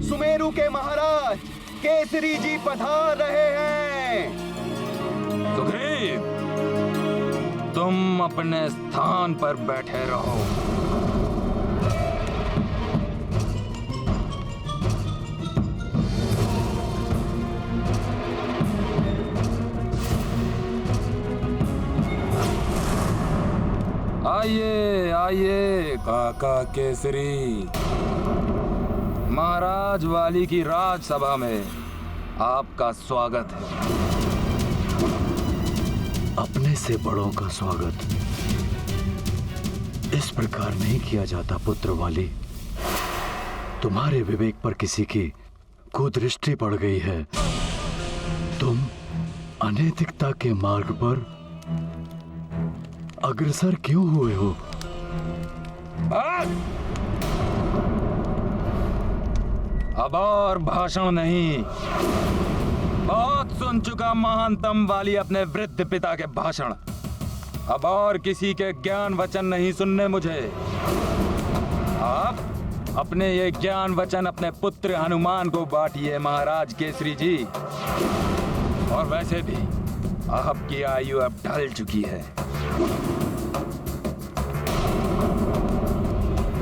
सुमेरु के महाराज केसरी जी पधार रहे हैं। सुग्रीव, तुम अपने स्थान पर बैठे रहो। आइए आइए काका केसरी। महाराज वाली की राजसभा में आपका स्वागत है। अपने से बड़ों का स्वागत इस प्रकार नहीं किया जाता पुत्र वाली। तुम्हारे विवेक पर किसी की कुदृष्टि पड़ गई है। तुम अनैतिकता के मार्ग पर अग्रसर क्यों हुए हो? अब और भाषण नहीं। बहुत सुन चुका महानतम वाली अपने वृद्ध पिता के भाषण। अब और किसी के ज्ञान वचन नहीं सुनने मुझे। आप अपने ये ज्ञान वचन अपने पुत्र हनुमान को बांटिए महाराज केसरी जी। और वैसे भी आपकी आयु अब ढल चुकी है।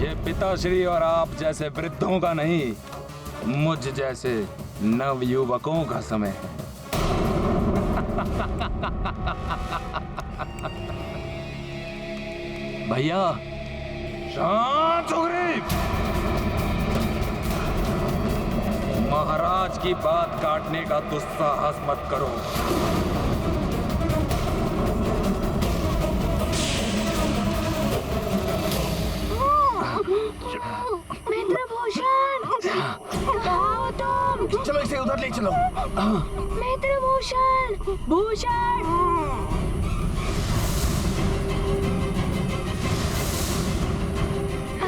ये पिताश्री और आप जैसे वृद्धों का नहीं, मुझ जैसे नव युवकों का समय है। भैया शांत सुग्रीव। महाराज की बात काटने का दुस्साहस मत करो। मित्रभूषण, कहाँ हो तुम? चलो इसे उधर ले चलो। मित्रभूषण, भूषण।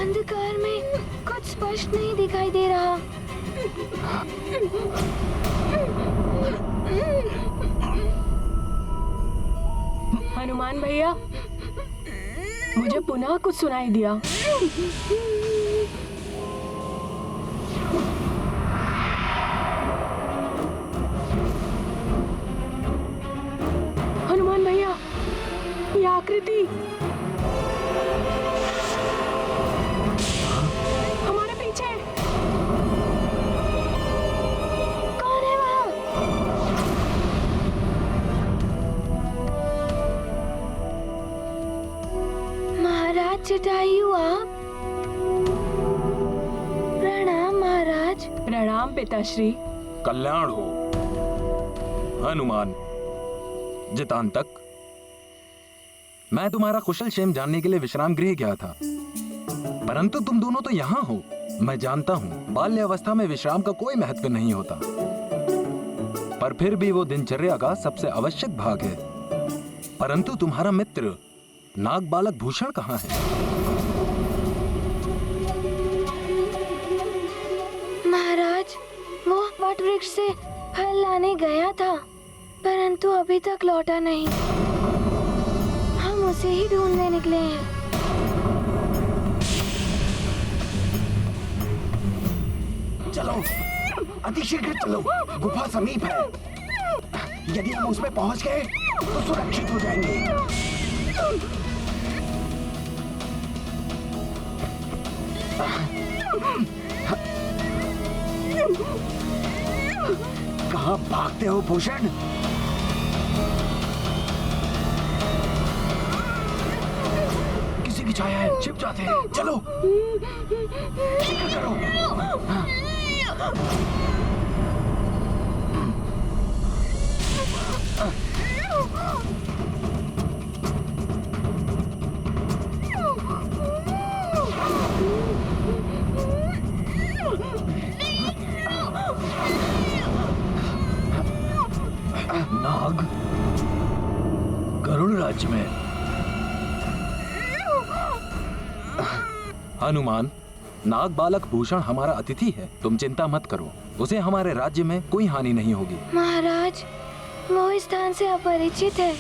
अंधकार में कुछ स्पष्ट नहीं दिखाई दे रहा। हनुमान भैया, मुझे पुनः कुछ सुनाई दिया। हनुमान भैया, ये आकृति हमारे पीछे। कौन है वहाँ? महाराज जटायु आप? प्रणाम महाराज। प्रणाम पिताश्री। कल्याण हो हनुमान। जितांतक, मैं तुम्हारा कुशल क्षेम जानने के लिए विश्राम गृह गया था, परंतु तुम दोनों तो यहाँ हो। मैं जानता हूँ बाल्यावस्था में विश्राम का कोई महत्व नहीं होता, पर फिर भी वो दिनचर्या का सबसे आवश्यक भाग है। परंतु तुम्हारा मित्र नाग बालक भूषण कहाँ है? महाराज, वो वट वृक्ष से फल लाने गया था, परंतु अभी तक लौटा नहीं। हम उसे ही ढूंढने निकले हैं। चलो अतिशीघ्र चलो, गुफा समीप है। यदि हम उसमें पहुंच गए तो सुरक्षित हो जाएंगे। कहाँ भागते हो भूषण? किसी की छाया है, छिप जाते हैं। चलो शीघ्र करो। नाग गरुड़ राज्य में। हनुमान, नाग बालक भूषण हमारा अतिथि है। तुम चिंता मत करो, उसे हमारे राज्य में कोई हानि नहीं होगी। महाराज, वो इस स्थान से अपरिचित है।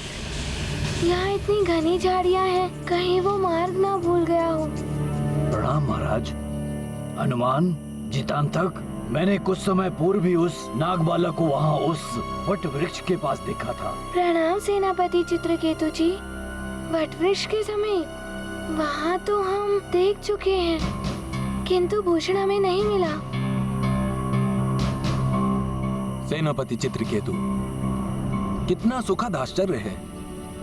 यहाँ इतनी घनी झाड़ियाँ हैं, कहीं वो मार्ग ना भूल गया हो। प्रणाम महाराज। हनुमान, जितांतक, मैंने कुछ समय पूर्व ही उस नागबालक को वहाँ उस वट वृक्ष के पास देखा था। प्रणाम सेनापति चित्रकेतु जी। वटवृक्ष के समीप वहाँ तो हम देख चुके हैं, किंतु भूषण हमें नहीं मिला। सेनापति चित्रकेतु, कितना सुखद आश्चर्य है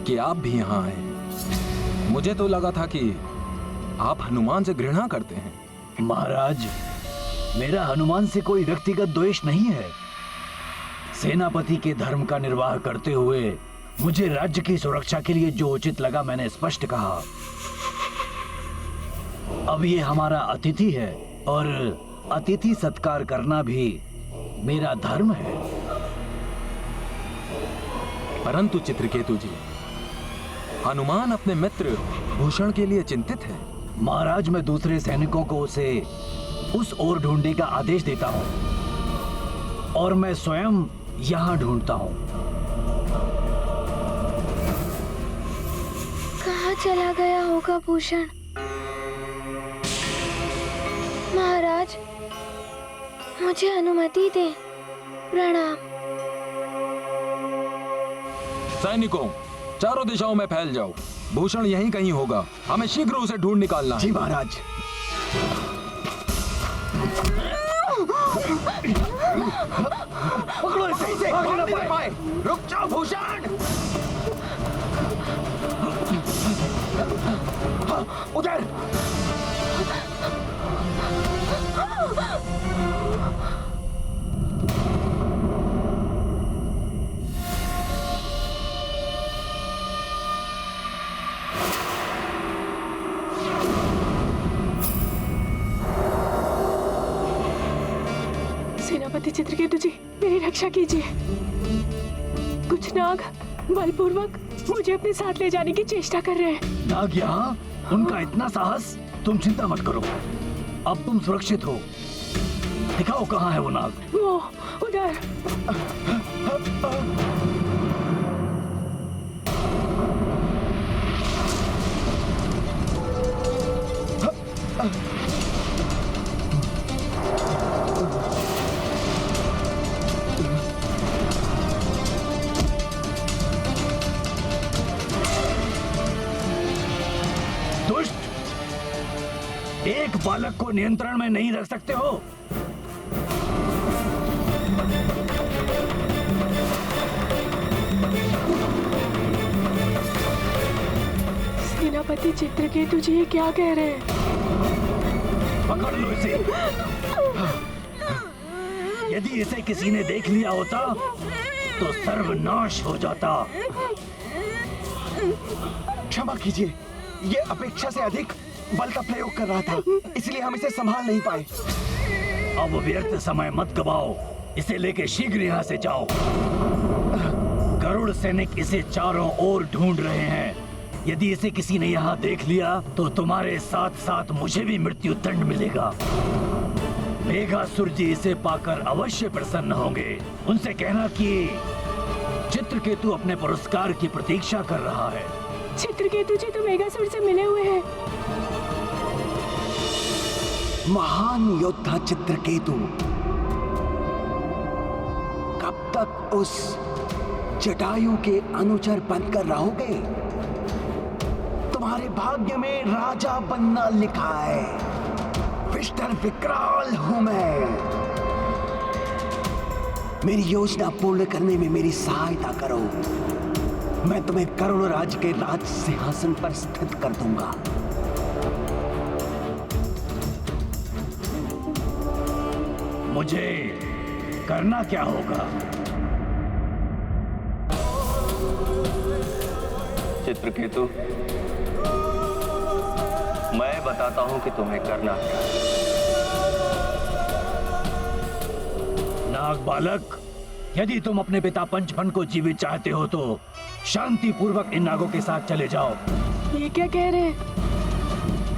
कि आप भी यहाँ आए। मुझे तो लगा था कि आप हनुमान से घृणा करते हैं। महाराज, मेरा हनुमान से कोई व्यक्तिगत द्वेष नहीं है। सेनापति के धर्म का निर्वाह करते हुए मुझे राज्य की सुरक्षा के लिए जो उचित लगा मैंने स्पष्ट कहा। अब ये हमारा अतिथि है और अतिथि सत्कार करना भी मेरा धर्म है। परंतु चित्रकेतु जी, हनुमान अपने मित्र भूषण के लिए चिंतित है। महाराज, मैं दूसरे सैनिकों को उसे उस ओर ढूंढने का आदेश देता हूँ और मैं स्वयं यहाँ ढूंढता हूँ। कहाँ चला गया होगा भूषण? महाराज, मुझे अनुमति दें। प्रणाम। सैनिकों, चारों दिशाओं में फैल जाओ। भूषण यहीं कहीं होगा, हमें शीघ्र उसे ढूंढ निकालना है। जी महाराज। पकड़ो इसे, इसे भाग नहीं पाए। रुक जाओ भूषण। उधर। सेनापति चित्रकेतु जी, मेरी रक्षा कीजिए। कुछ नाग बलपूर्वक मुझे अपने साथ ले जाने की चेष्टा कर रहे हैं। नाग यहाँ? उनका इतना साहस? तुम चिंता मत करो, अब तुम सुरक्षित हो। दिखाओ कहाँ है वो नाग। वो उधर। एक बालक को नियंत्रण में नहीं रख सकते हो? सेनापति चित्रकेतु जी ये क्या कह रहे हैं? पकड़ लो इसे। यदि इसे किसी ने देख लिया होता तो सर्वनाश हो जाता। क्षमा कीजिए, ये अपेक्षा से अधिक बल का प्रयोग कर रहा था, इसलिए हम इसे संभाल नहीं पाए। अब व्यर्थ समय मत गवाओ, इसे लेके शीघ्र यहाँ से जाओ। गरुड़ सैनिक इसे चारों ओर ढूंढ रहे हैं। यदि इसे किसी ने यहाँ देख लिया तो तुम्हारे साथ साथ मुझे भी मृत्यु दंड मिलेगा। मेघासुर जी इसे पाकर अवश्य प्रसन्न होंगे। उनसे कहना कि चित्रकेतु अपने पुरस्कार की प्रतीक्षा कर रहा है। चित्रकेतु जी तो मेघासुर से मिले हुए हैं। महान योद्धा चित्रकेतु, कब तक उस जटायु के अनुचर बनकर रहोगे? तुम्हारे भाग्य में राजा बनना लिखा है। मिस्टर विकराल हूं मैं। मेरी योजना पूर्ण करने में मेरी सहायता करो। मैं तुम्हें करुण राज के राज सिंहासन पर स्थित कर दूंगा। मुझे करना क्या होगा? चित्रकेतु, मैं बताता हूं कि तुम्हें करना क्या है। नाग बालक, यदि तुम अपने पिता पंचफन को जीवित चाहते हो तो शांति पूर्वक इन नागों के साथ चले जाओ। ये क्या कह रहे हैं?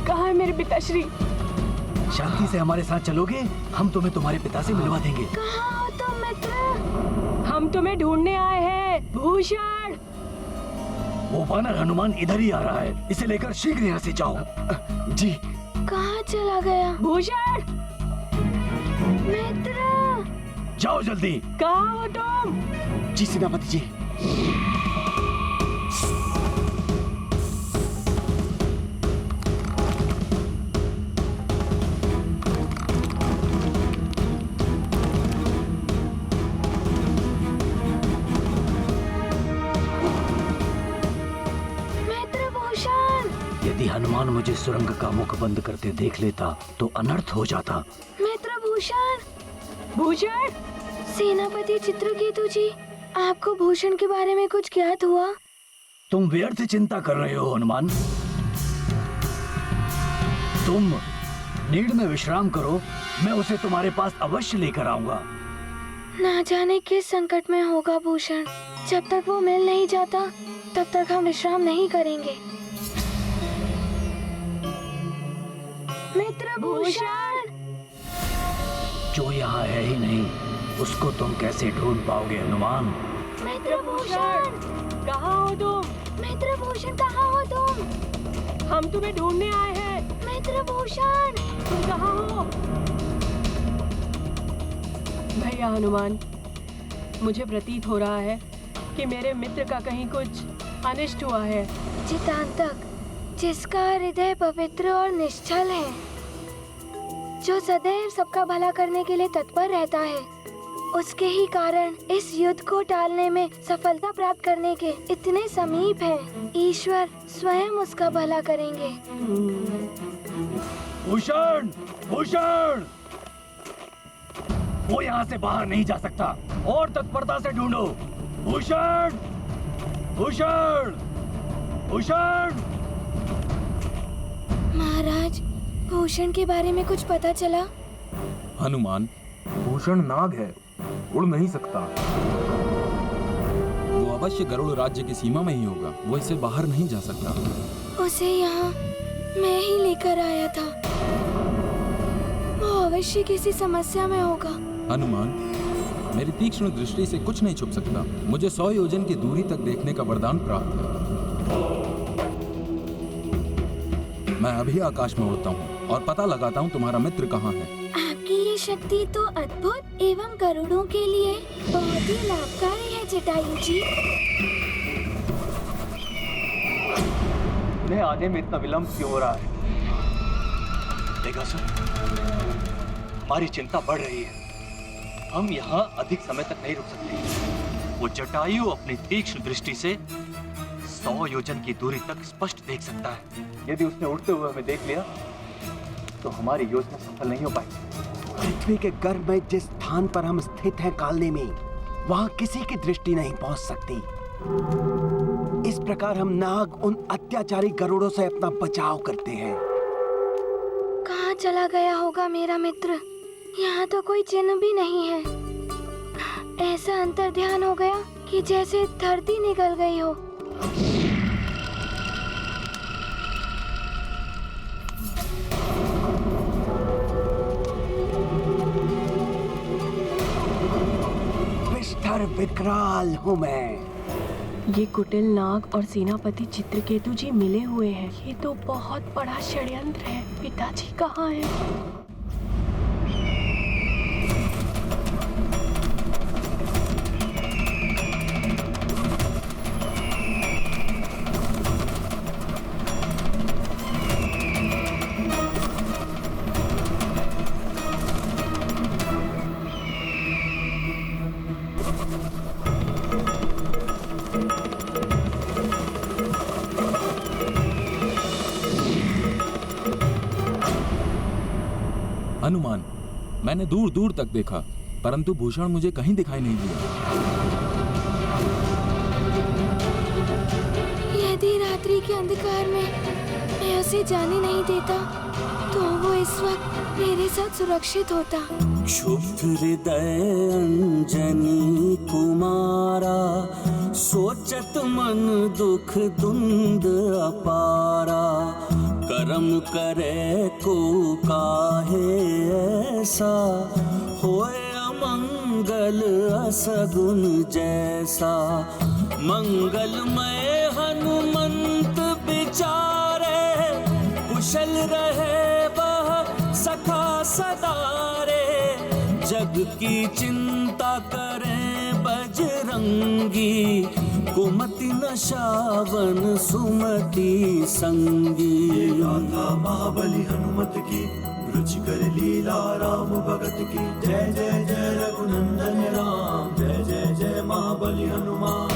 कहाँ है मेरे पिताश्री? शांति से हमारे साथ चलोगे, हम तुम्हें तुम्हारे पिता से मिलवा देंगे। कहाँ हो तुम मित्र? हम तुम्हें ढूंढने आए हैं, भूषण। वो वानर हनुमान इधर ही आ रहा है, इसे लेकर शीघ्र यहाँ से जाओ। जी। कहाँ चला गया? भूषण, मित्र, जाओ जल्दी। कहाँ हो तुम? जी सेनापति जी। मित्र भूषण, यदि हनुमान मुझे सुरंग का मुख बंद करते देख लेता तो अनर्थ हो जाता। मित्र भूषण। भूषण, सेनापति चित्रकेतु जी, आपको भूषण के बारे में कुछ ज्ञात हुआ? तुम व्यर्थ चिंता कर रहे हो हनुमान। तुम नीड में विश्राम करो, मैं उसे तुम्हारे पास अवश्य लेकर आऊंगा। ना जाने किस संकट में होगा भूषण। जब तक वो मिल नहीं जाता तब तक हम विश्राम नहीं करेंगे। मित्र भूषण। जो यहाँ है ही नहीं उसको तुम कैसे ढूंढ पाओगे हनुमान? मित्र भूषण, कहाँ हो तुम? मित्र भूषण कहाँ हो तुम? हम तुम्हें ढूंढने आए हैं। मित्र भूषण, तुम कहाँ हो? भैया हनुमान, मुझे प्रतीत हो रहा है कि मेरे मित्र का कहीं कुछ अनिष्ट हुआ है। चितांतक, जिसका हृदय पवित्र और निश्चल है, जो सदैव सबका भला करने के लिए तत्पर रहता है, उसके ही कारण इस युद्ध को टालने में सफलता प्राप्त करने के इतने समीप है। ईश्वर स्वयं उसका भला करेंगे। भूषण, भूषण, वो यहाँ से बाहर नहीं जा सकता, और तत्परता से ढूंढो। भूषण, भूषण, भूषण। महाराज, भूषण के बारे में कुछ पता चला? हनुमान, भूषण नाग है, उड़ नहीं सकता। वो अवश्य गरुड़ राज्य की सीमा में ही होगा, वो इससे बाहर नहीं जा सकता। उसे यहाँ मैं ही लेकर आया था। वो अवश्य किसी समस्या में होगा। हनुमान, मेरी तीक्ष्ण दृष्टि से कुछ नहीं छुप सकता। मुझे 100 योजन की दूरी तक देखने का वरदान प्राप्त है। मैं अभी आकाश में उड़ता हूँ और पता लगाता हूँ तुम्हारा मित्र कहाँ है। आपकी ये शक्ति तो अद्भुत एवं गरुड़ों के लिए बहुत ही लाभकारी है जटायु जी। उन्हें आने में इतना विलंब क्यों हो रहा है? देगासुर, हमारी चिंता बढ़ रही है। हम यहाँ अधिक समय तक नहीं रुक सकते। वो जटायु अपनी तीक्ष्ण दृष्टि से 100 योजन की दूरी तक स्पष्ट देख सकता है। यदि उसने उड़ते हुए हमें देख लिया तो हमारी योजना सफल नहीं हो पाएगी। पृथ्वी के गर्भ में जिस स्थान पर हम स्थित हैं कालने में, वहां किसी की दृष्टि नहीं पहुंच सकती। इस प्रकार हम नाग उन अत्याचारी गरुड़ों से अपना बचाव करते हैं। कहाँ चला गया होगा मेरा मित्र? यहाँ तो कोई चिन्ह भी नहीं है। ऐसा अंतर्ध्यान हो गया कि जैसे धरती निकल गई हो। विस्तर विकराल हूँ मैं। ये कुटिल नाग और सेनापति चित्रकेतु जी मिले हुए हैं। ये तो बहुत बड़ा षड्यंत्र है। पिताजी कहाँ हैं? हनुमान, मैंने दूर दूर तक देखा परंतु भूषण मुझे कहीं दिखाई नहीं दिया। यदि रात्रि के अंधकार में मैं उसे जाने नहीं देता तो वो इस वक्त मेरे साथ सुरक्षित होता। क्षुब्ध हृदय अंजनी कुमारा, सोचत मन दुख दुंद अपारा। करम करे को काहे ऐसा, होए अमंगल असगुन जैसा। मंगलमय हनुमंत विचारे, कुशल रहे वह सखा सदा रे। जग की चिंता करें बजरंगी, कुमति नशावन सुमति संगी। गाथा महाबली हनुमत की, रुचिकर लीला राम भगत की। जय जय जय रघुनंदन राम, जय जय जय महाबली हनुमान।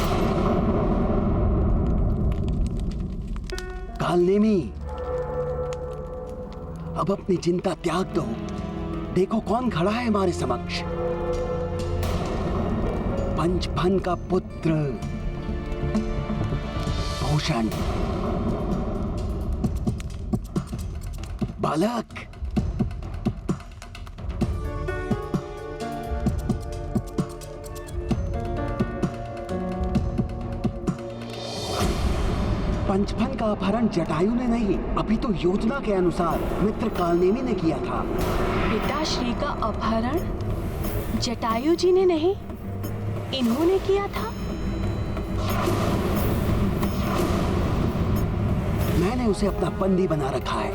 कालनेमी, अब अपनी चिंता त्याग दो। देखो कौन खड़ा है हमारे समक्ष। पंचफन का पुत्र भूषण। बालक, पंचफन का अपहरण जटायु ने नहीं, अभी तो योजना के अनुसार मित्र कालनेमी ने किया था। पिताश्री का अपहरण जटायु जी ने नहीं, इन्होंने किया था। मैंने उसे अपना बंदी बना रखा है।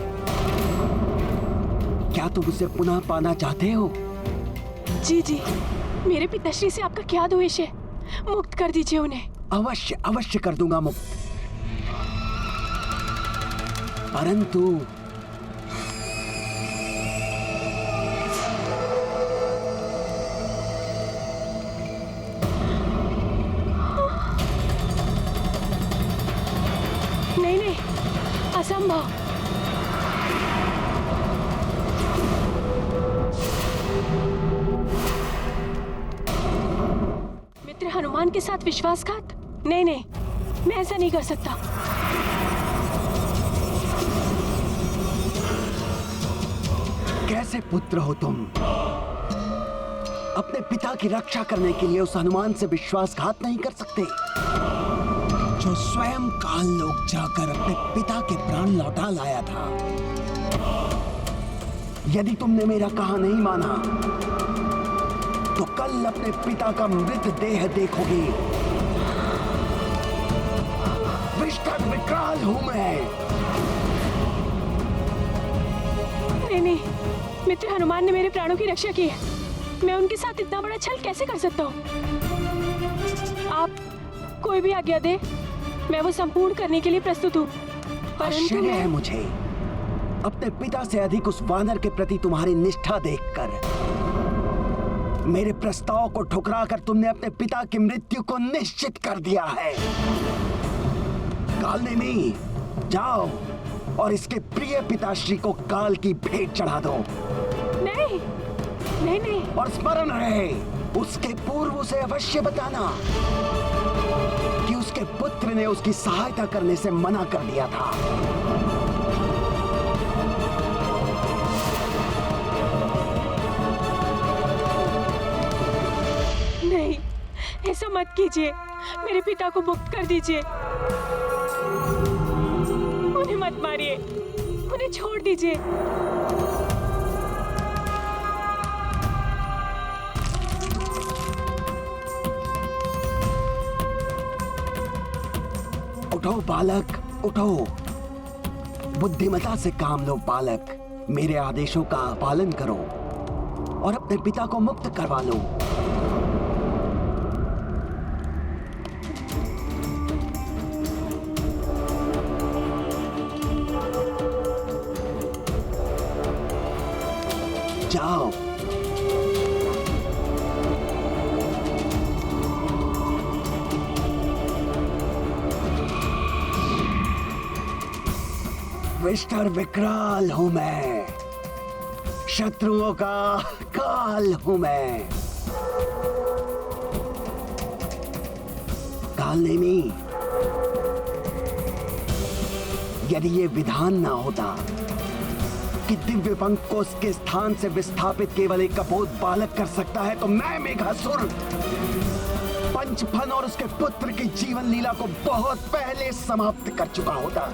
क्या तुम उसे पुनः पाना चाहते हो? जी जी, मेरे पिताश्री से आपका क्या द्वेष है? मुक्त कर दीजिए उन्हें। अवश्य अवश्य कर दूंगा मुक्त, परंतु नहीं नहीं, असंभव। मित्र हनुमान के साथ विश्वासघात? नहीं नहीं, मैं ऐसा नहीं कर सकता। कैसे पुत्र हो तुम? अपने पिता की रक्षा करने के लिए उस हनुमान से विश्वासघात नहीं कर सकते, जो स्वयं काल लोक जाकर अपने पिता के प्राण लौटा लाया था। यदि तुमने मेरा कहा नहीं माना, तो कल अपने पिता का मृतदेह देखोगे। विष्ठा विकराल हूं मैं। नहीं नहीं, मित्र हनुमान ने मेरे प्राणों की रक्षा की है। मैं उनके साथ इतना बड़ा छल कैसे कर सकता हूँ? आप कोई भी आज्ञा दे, मैं वो संपूर्ण करने के लिए प्रस्तुत हूँ। आश्चर्य है मुझे अपने पिता से अधिक उस वानर के प्रति तुम्हारी निष्ठा देखकर। मेरे प्रस्ताव को ठुकराकर तुमने अपने पिता की मृत्यु को निश्चित कर दिया है। कालनेमी, जाओ और इसके प्रिय पिताश्री को काल की भेंट चढ़ा दो। नहीं नहीं नहीं। और स्मरण रहे, उसके पूर्व उसे अवश्य बताना कि उसके पुत्र ने उसकी सहायता करने से मना कर दिया था। नहीं, ऐसा मत कीजिए। मेरे पिता को मुक्त कर दीजिए। उन्हें मत मारिए, उन्हें छोड़ दीजिए। उठो बालक, उठो। बुद्धिमता से काम लो बालक। मेरे आदेशों का पालन करो और अपने पिता को मुक्त करवा लो। जाओ। मिस्टर विकराल हूं मैं, शत्रुओं का काल हूं मैं। कालनेमी, यदि ये विधान ना होता कि दिव्य पंख को उसके स्थान से विस्थापित केवल एक कपोत बालक कर सकता है, तो मैं मेघासुर पंचफन और उसके पुत्र की जीवन लीला को बहुत पहले समाप्त कर चुका होता।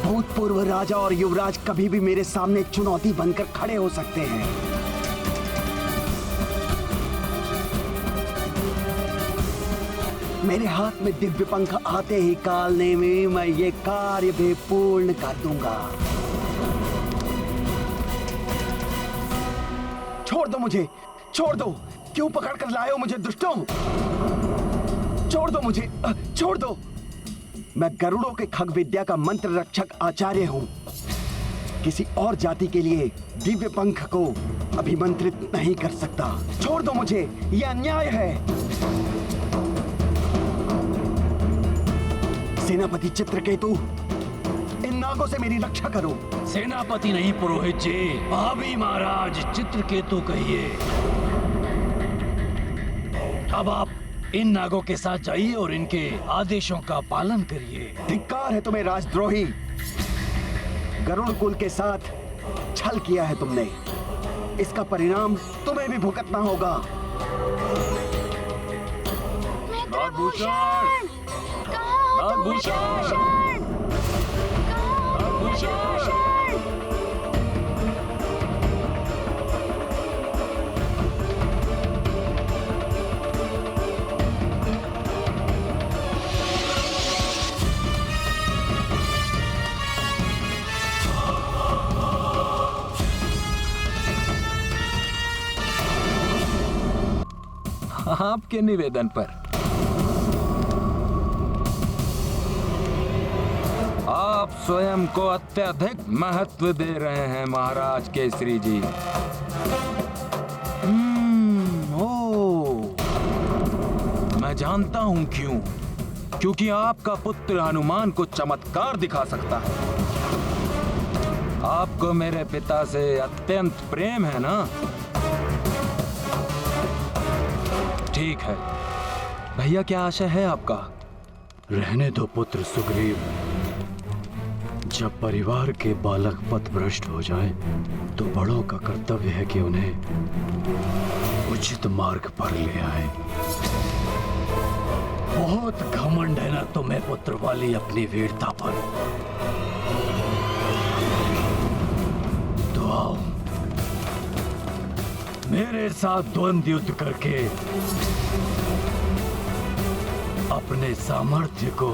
भूतपूर्व राजा और युवराज कभी भी मेरे सामने चुनौती बनकर खड़े हो सकते हैं। मेरे हाथ में दिव्य पंख आते ही कालनेमी मैं ये कार्य भी पूर्ण कर दूंगा। छोड़ दो मुझे, छोड़ दो। क्यों पकड़ कर लाए हो मुझे दुष्टों? छोड़ दो मुझे, छोड़ दो। मैं गरुड़ों के खग विद्या का मंत्र रक्षक आचार्य हूं। किसी और जाति के लिए दिव्य पंख को अभिमंत्रित नहीं कर सकता। छोड़ दो मुझे, यह अन्याय है। सेनापति चित्रकेतु, इन नागों से मेरी रक्षा करो। सेनापति नहीं पुरोहित जी, अभी महाराज चित्रकेतु कहिए। अब आप इन नागों के साथ जाइए और इनके आदेशों का पालन करिए। धिक्कार है तुम्हें राजद्रोही। गरुड़ कुल के साथ छल किया है तुमने। इसका परिणाम तुम्हें भी भुगतना होगा। नागभूषण! कहाँ हो तुम नागभूषण? कहाँ हो नागभूषण? आपके निवेदन पर आप स्वयं को अत्यधिक महत्व दे रहे हैं महाराज केसरी जी। मैं जानता हूं क्यों। क्योंकि आपका पुत्र हनुमान को चमत्कार दिखा सकता है। आपको मेरे पिता से अत्यंत प्रेम है ना? ठीक है भैया, क्या आशा है आपका? रहने दो पुत्र सुग्रीव। जब परिवार के बालक पथभ्रष्ट हो जाए तो बड़ों का कर्तव्य है कि उन्हें उचित मार्ग पर ले आए। बहुत घमंड है ना तुम्हें पुत्र वाली अपनी वीरता पर। तो आओ मेरे साथ द्वंद्व युद्ध करके अपने सामर्थ्य को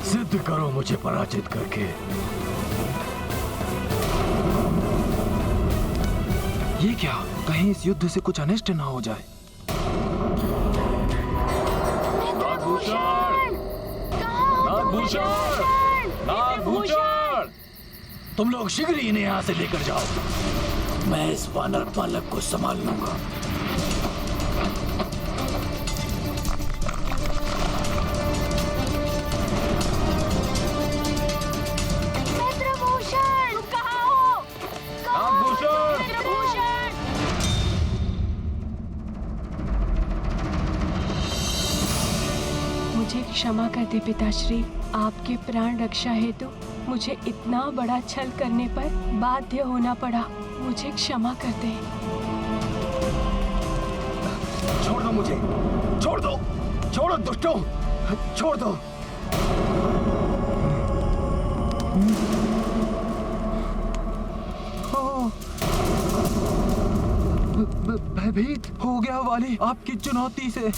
सिद्ध करो, मुझे पराजित करके। ये क्या? कहीं इस युद्ध से कुछ अनिष्ट ना हो जाए। नागभूषण! नागभूषण! तुम लोग शीघ्र ही इन्हें यहाँ से लेकर जाओ। मैं इस वानर बालक को संभाल लूंगा। मुझे क्षमा कर दे पिताश्री। आपके प्राण रक्षा हेतु मुझे इतना बड़ा छल करने पर बाध्य होना पड़ा। मुझे क्षमा कर दे। छोड़ दो मुझे, छोड़ दो, छोड़ो दुष्टों, छोड़ दो। भयभीत हो गया वाली आपकी चुनौती से।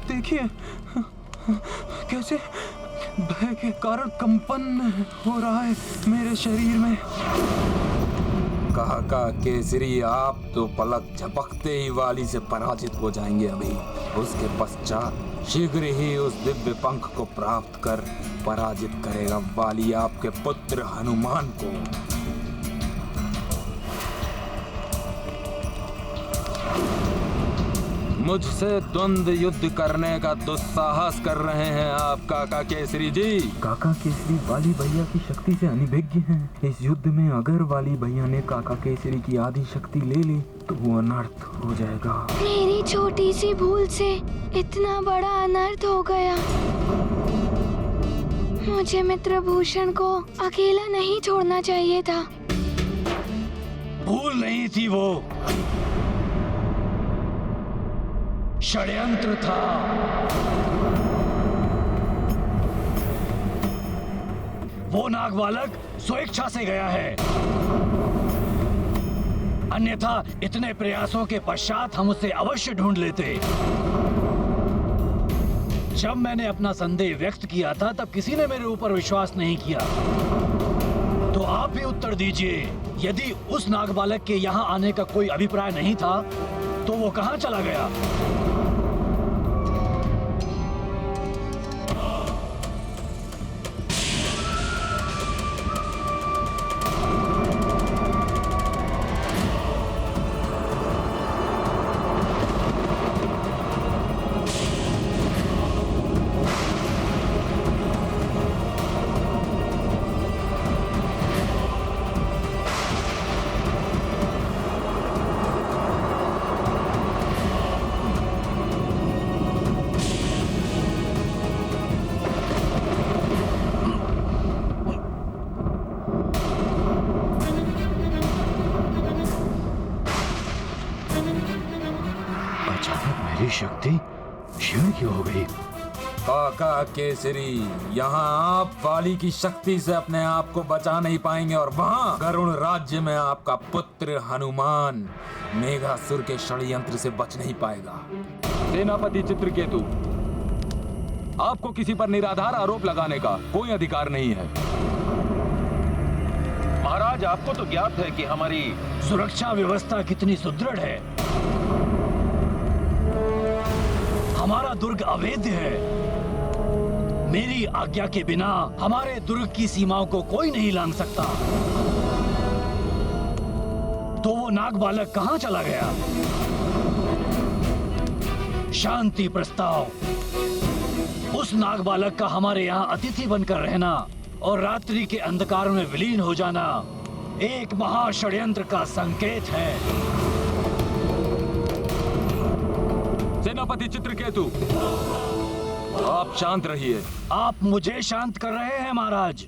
देखिए कैसे भय के कारण कंपन हो रहा है मेरे शरीर में। काका केसरी, आप तो पलक झपकते ही वाली से पराजित हो जाएंगे। अभी उसके पश्चात शीघ्र ही उस दिव्य पंख को प्राप्त कर पराजित करेगा वाली आपके पुत्र हनुमान को। मुझसे द्वंद्व युद्ध करने का दुस्साहस कर रहे हैं आप काका केसरी जी। काका केसरी वाली भैया की शक्ति से अनिभिज्ञ हैं। इस युद्ध में अगर वाली भैया ने काका केसरी की आधी शक्ति ले ली तो वो अनर्थ हो जाएगा। मेरी छोटी सी भूल से इतना बड़ा अनर्थ हो गया। मुझे मित्रभूषण को अकेला नहीं छोड़ना चाहिए था। भूल नहीं थी, वो षड्यंत्र था। वो नागबालक स्वेच्छा से गया है, अन्यथा इतने प्रयासों के पश्चात हम उसे अवश्य ढूंढ लेते। जब मैंने अपना संदेह व्यक्त किया था तब किसी ने मेरे ऊपर विश्वास नहीं किया। तो आप ही उत्तर दीजिए, यदि उस नागबालक के यहाँ आने का कोई अभिप्राय नहीं था तो वो कहाँ चला गया? मेरी शक्ति क्षीण क्यों हो गई? काका केसरी, यहाँ आप वाली की शक्ति से अपने आप को बचा नहीं पाएंगे और वहाँ गरुण राज्य में आपका पुत्र हनुमान मेघासुर के षड्यंत्र से बच नहीं पाएगा। सेनापति चित्रकेतु, आपको किसी पर निराधार आरोप लगाने का कोई अधिकार नहीं है। महाराज, आपको तो ज्ञात है कि हमारी सुरक्षा व्यवस्था कितनी सुदृढ़ है। हमारा दुर्ग अवैध है। मेरी आज्ञा के बिना हमारे दुर्ग की सीमाओं को कोई नहीं लांघ सकता। तो वो नागबालक कहाँ चला गया? शांति प्रस्ताव। उस नागबालक का हमारे यहाँ अतिथि बनकर रहना और रात्रि के अंधकार में विलीन हो जाना एक महाषड्यंत्र का संकेत है। सेनापति चित्रकेतु, आप शांत रहिए। आप मुझे शांत कर रहे हैं महाराज,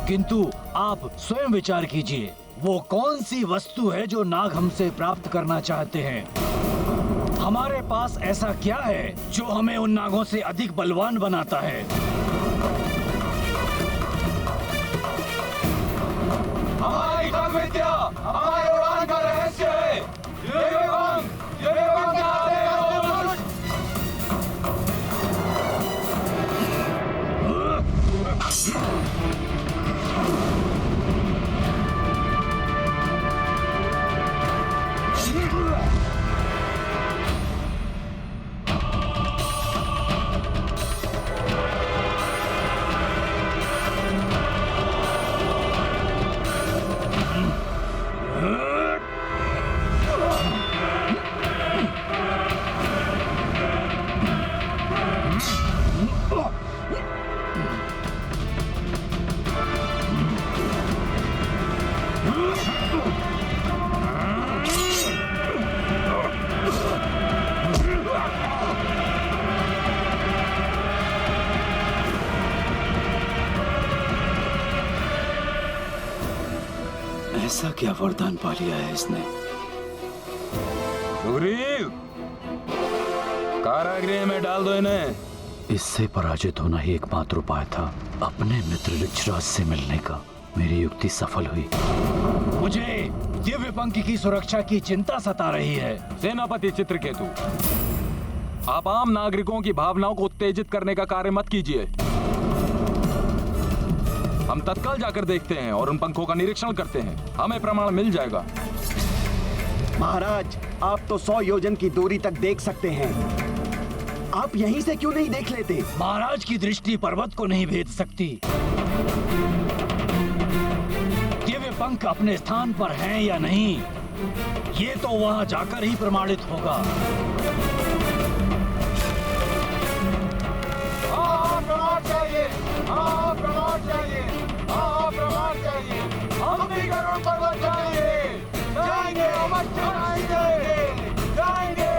किंतु आप स्वयं विचार कीजिए, वो कौन सी वस्तु है जो नाग हमसे प्राप्त करना चाहते हैं? हमारे पास ऐसा क्या है जो हमें उन नागों से अधिक बलवान बनाता है? हमारी खग विद्या, हमारे उड़ान का रहस्य है। ये ऐसा क्या वरदान पा लिया है इसने? सुग्रीव, कारागृह में डाल दो इन्हें। इससे पराजित होना ही एकमात्र उपाय था अपने मित्र ऋक्षराज से मिलने का। मेरी युक्ति सफल हुई। मुझे दिव्य पंख की सुरक्षा की चिंता सता रही है। सेनापति चित्रकेतु, आप आम नागरिकों की भावनाओं को उत्तेजित करने का कार्य मत कीजिए। हम तत्काल जाकर देखते हैं और उन पंखों का निरीक्षण करते हैं। हमें प्रमाण मिल जाएगा। महाराज, आप तो 100 योजन की दूरी तक देख सकते हैं। आप यहीं से क्यों नहीं देख लेते? महाराज की दृष्टि पर्वत को नहीं भेद सकती। दिव्य पंख अपने स्थान पर हैं या नहीं, ये तो वहां जाकर ही प्रमाणित होगा। प्रमाण चाहिए, प्रमाण चाहिए, प्रमाण चाहिए। हम भी गरुड़ पर्वत जाएंगे, जाएंगे, अवश्य जाएंगे, जाएंगे।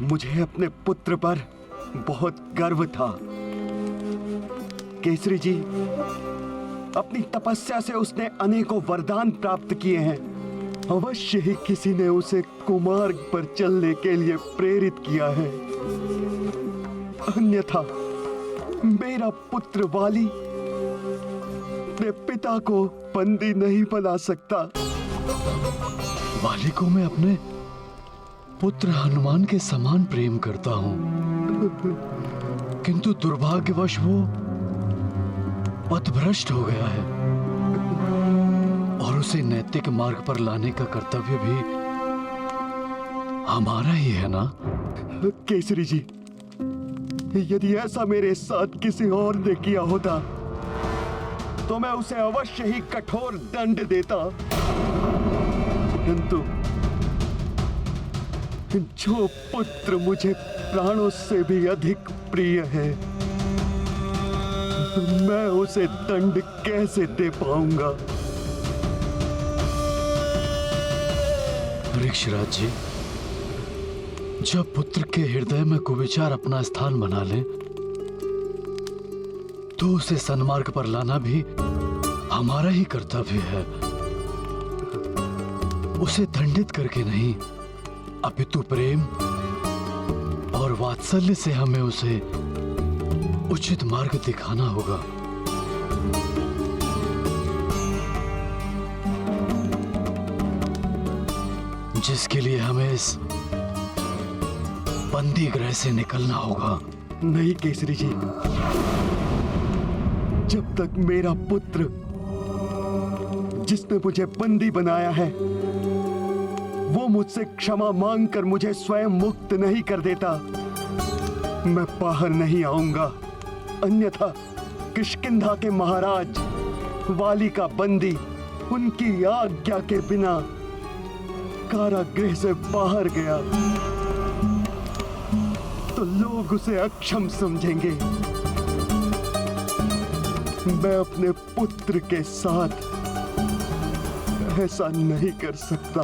मुझे अपने पुत्र पर बहुत गर्व था। केसरी जी, अपनी तपस्या से उसने अनेकों वरदान प्राप्त किए हैं। अवश्य ही किसी ने उसे कुमार्ग पर चलने के लिए प्रेरित किया है। अन्यथा मेरा पुत्र वाली अपने पिता को बंदी नहीं बना सकता। वाली को मैं अपने पुत्र हनुमान के समान प्रेम करता हूं, किंतु दुर्भाग्यवश वो पथभ्रष्ट हो गया है और उसे नैतिक मार्ग पर लाने का कर्तव्य भी हमारा ही है ना? केसरी जी, यदि ऐसा मेरे साथ किसी और ने किया होता तो मैं उसे अवश्य ही कठोर दंड देता, परंतु जो पुत्र मुझे प्राणों से भी अधिक प्रिय है, मैं उसे दंड कैसे दे पाऊंगा? वृक्षराज जी, जब पुत्र के हृदय में कुविचार अपना स्थान बना ले तो उसे सन्मार्ग पर लाना भी हमारा ही कर्तव्य है। उसे दंडित करके नहीं, अपितु प्रेम और वात्सल्य से हमें उसे उचित मार्ग दिखाना होगा। जिसके लिए हमें इस बंदी गृह से निकलना होगा। नहीं केसरी जी, जब तक मेरा पुत्र जिसने मुझे बंदी बनाया है वो मुझसे क्षमा मांगकर मुझे स्वयं मुक्त नहीं कर देता, मैं बाहर नहीं आऊंगा। अन्यथा किष्किंधा के महाराज वाली का बंदी उनकी आज्ञा के बिना कारागृह से बाहर गया तो लोग उसे अक्षम समझेंगे। मैं अपने पुत्र के साथ ऐसा नहीं कर सकता,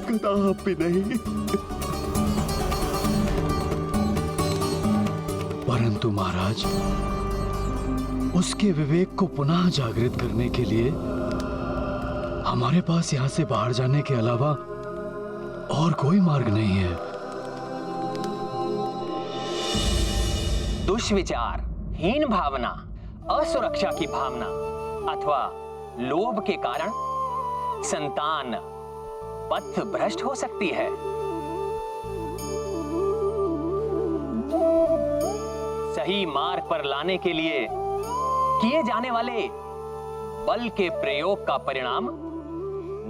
कदापि नहीं। परंतु महाराज, उसके विवेक को पुनः जागृत करने के लिए हमारे पास यहां से बाहर जाने के अलावा और कोई मार्ग नहीं है। दुष्विचार, हीन भावना, असुरक्षा की भावना अथवा लोभ के कारण संतान पथ भ्रष्ट हो सकती है। सही मार्ग पर लाने के लिए किए जाने वाले बल के प्रयोग का परिणाम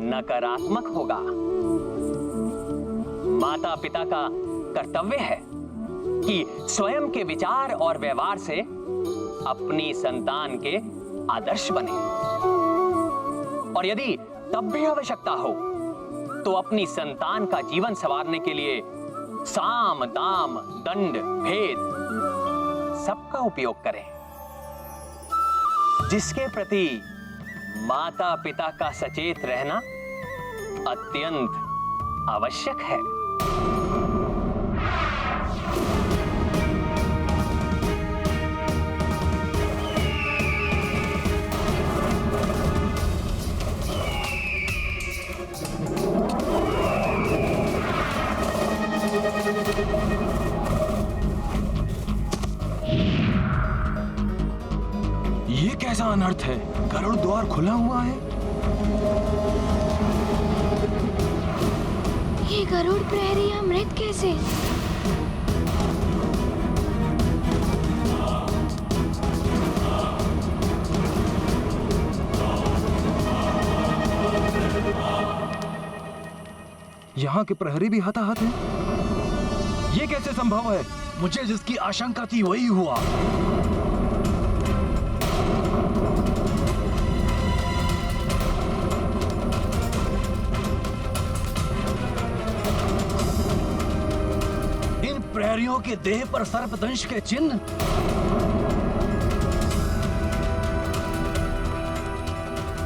नकारात्मक होगा। माता पिता का कर्तव्य है कि स्वयं के विचार और व्यवहार से अपनी संतान के आदर्श बने, और यदि तब भी आवश्यकता हो तो अपनी संतान का जीवन संवारने के लिए साम, दाम, दंड, भेद सबका उपयोग करें। जिसके प्रति माता पिता का सचेत रहना अत्यंत आवश्यक है। ये कैसा अनर्थ है? गरुड़ द्वार खुला हुआ है। ये गरुड़ प्रहरी अमृत कैसे? यहाँ के प्रहरी भी हताहत हैं। ये कैसे संभव है? मुझे जिसकी आशंका थी वही हुआ। इन प्रहरियों के देह पर सर्पदंश के चिन्ह,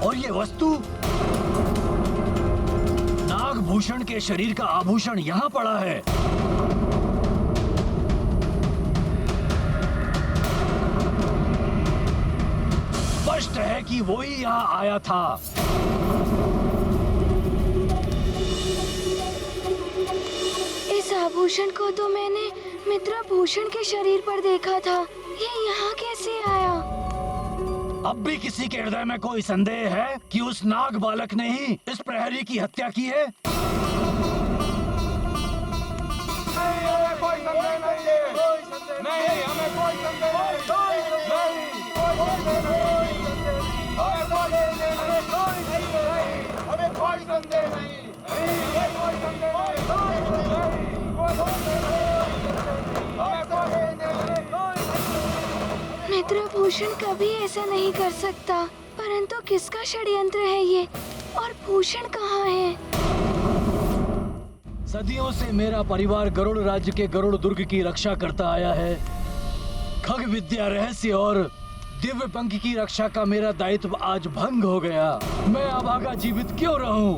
और ये वस्तु नागभूषण के शरीर का आभूषण यहां पड़ा है। स्पष्ट है कि वो ही यहां आया था। इस आभूषण को तो मैंने मित्रभूषण के शरीर पर देखा था, ये यहाँ कैसे आया? अब भी किसी के हृदय में कोई संदेह है कि उस नाग बालक ने ही इस प्रहरी की हत्या की है? मित्रभूषण कभी ऐसा नहीं कर सकता, परंतु किसका षड्यंत्र है ये, और भूषण कहाँ है? सदियों से मेरा परिवार गरुड़ राज्य के गरुड़ दुर्ग की रक्षा करता आया है। खग विद्या, रहस्य और दिव्य पंख की रक्षा का मेरा दायित्व आज भंग हो गया। मैं अभागा जीवित क्यों रहूं?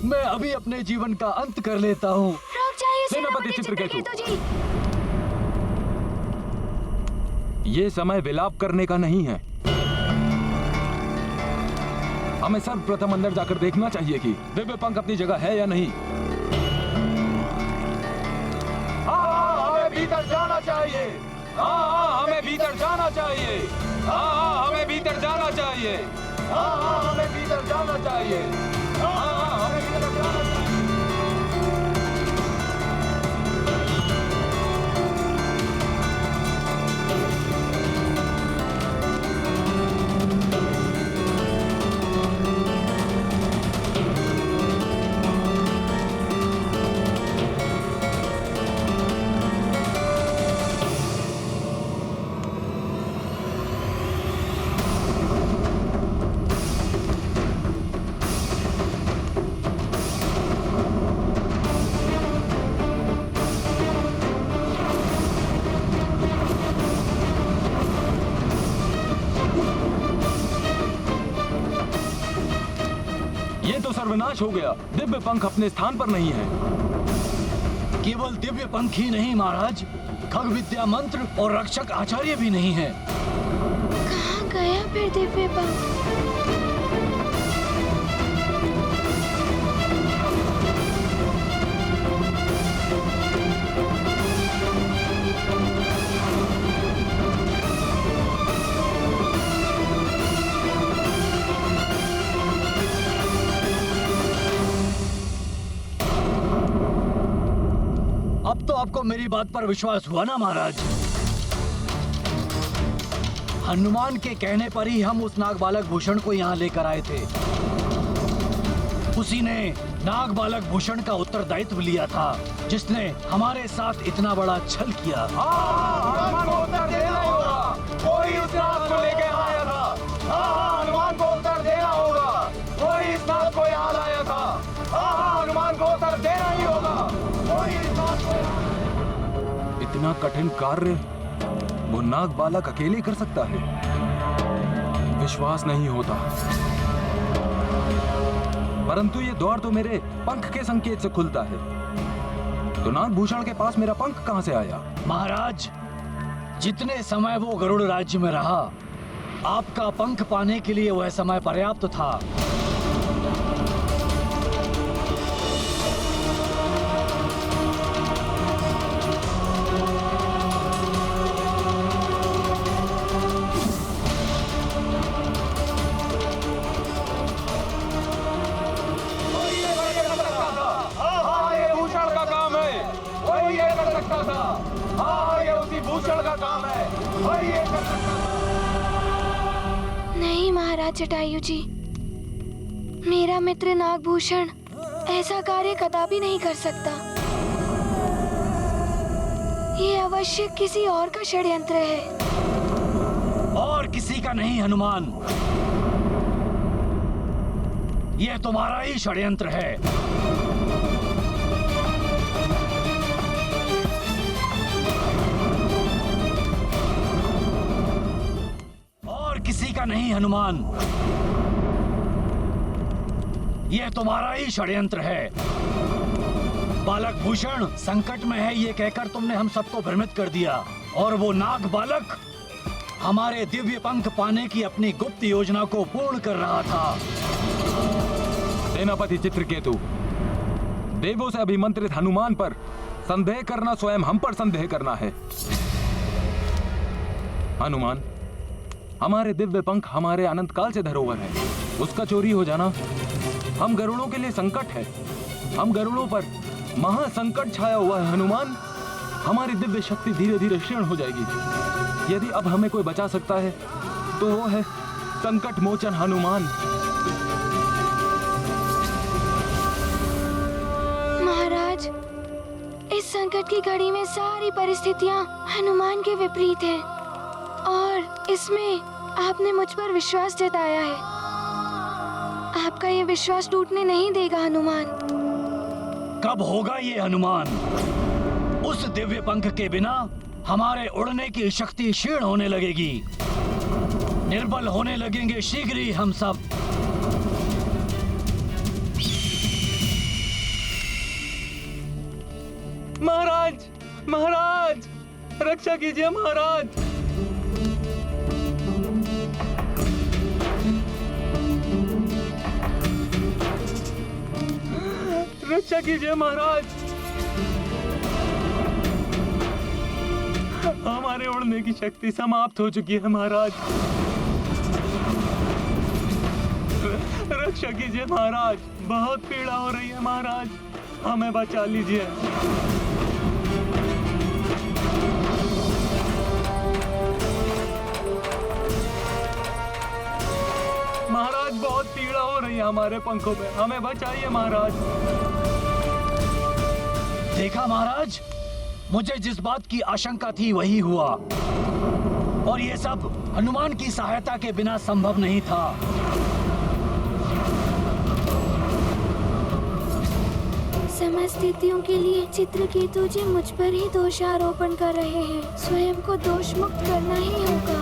मैं अभी अपने जीवन का अंत कर लेता हूं। रुक जाइए सेनापति चित्रकेतु जी। ये समय विलाप करने का नहीं है। हमें सर्वप्रथम अंदर जाकर देखना चाहिए कि दिव्य पंख अपनी जगह है या नहीं। हमें भीतर जाना चाहिए। हमें भीतर जाना चाहिए। हमें भीतर जाना चाहिए। हमें भीतर जाना चाहिए। हमें भीतर जाना चाहिए। सर्वनाश हो गया। दिव्य पंख अपने स्थान पर नहीं है। केवल दिव्य पंख ही नहीं महाराज, खग विद्या, मंत्र और रक्षक आचार्य भी नहीं है। कहाँ गया फिर दिव्य पंख? अब तो आपको मेरी बात पर विश्वास हुआ ना महाराज? हनुमान के कहने पर ही हम उस नाग बालक भूषण को यहाँ लेकर आए थे। उसी ने नाग बालक भूषण का उत्तरदायित्व लिया था, जिसने हमारे साथ इतना बड़ा छल किया। हनुमान को उत्तर देना होगा। कोई इस नाग को लेके आया था। हनुमान को उत्तर देना होगा। कोई इस नाग को यहाँ लाया था। हनुमान को उत्तर देना ही होगा। कोई इस नाग को। इतना कठिन कार्य वो नाग बालक अकेले कर सकता है? विश्वास नहीं होता। परंतु ये द्वार तो मेरे पंख के संकेत से खुलता है, तो नागभूषण के पास मेरा पंख कहां से आया? महाराज, जितने समय वो गरुड़ राज्य में रहा, आपका पंख पाने के लिए वह समय पर्याप्त था। नहीं महाराज जटायु जी, मेरा मित्र नागभूषण ऐसा कार्य कदापि नहीं कर सकता। ये अवश्य किसी और का षड्यंत्र है। और किसी का नहीं हनुमान, यह तुम्हारा ही षड्यंत्र है। किसी का नहीं हनुमान, यह तुम्हारा ही षड्यंत्र है। बालक भूषण संकट में है ये कहकर तुमने हम सबको भ्रमित कर दिया, और वो नाग बालक हमारे दिव्य पंख पाने की अपनी गुप्त योजना को पूर्ण कर रहा था। सेनापति चित्रकेतु, देवों से अभिमंत्रित हनुमान पर संदेह करना स्वयं हम पर संदेह करना है। हनुमान, हमारे दिव्य पंख हमारे अनंत काल से धरोहर है, उसका चोरी हो जाना हम गरुड़ों के लिए संकट है। हम गरुड़ों पर महासंकट छाया हुआ है हनुमान। हमारी दिव्य शक्ति धीरे धीरे क्षीण हो जाएगी। यदि अब हमें कोई बचा सकता है तो वो है संकट मोचन हनुमान। महाराज, इस संकट की घड़ी में सारी परिस्थितियां हनुमान के विपरीत हैं और इसमें आपने मुझ पर विश्वास जताया है। आपका ये विश्वास टूटने नहीं देगा हनुमान। कब होगा ये हनुमान? उस दिव्य पंख के बिना हमारे उड़ने की शक्ति क्षीण होने लगेगी, निर्बल होने लगेंगे शीघ्र ही हम सब। महाराज, महाराज, रक्षा कीजिए महाराज। रक्षा कीजिए महाराज। हमारे उड़ने की शक्ति समाप्त हो चुकी है महाराज। रक्षा कीजिए महाराज, बहुत पीड़ा हो रही है महाराज, हमें बचा लीजिए। महाराज, बहुत पीड़ा हो रही है हमारे पंखों पे, हमें बचाइए महाराज। देखा महाराज, मुझे जिस बात की आशंका थी वही हुआ, और ये सब हनुमान की सहायता के बिना संभव नहीं था। समस्त स्थितियों के लिए चित्रकेतु जी मुझ पर ही दोषारोपण कर रहे हैं। स्वयं को दोष मुक्त करना ही होगा।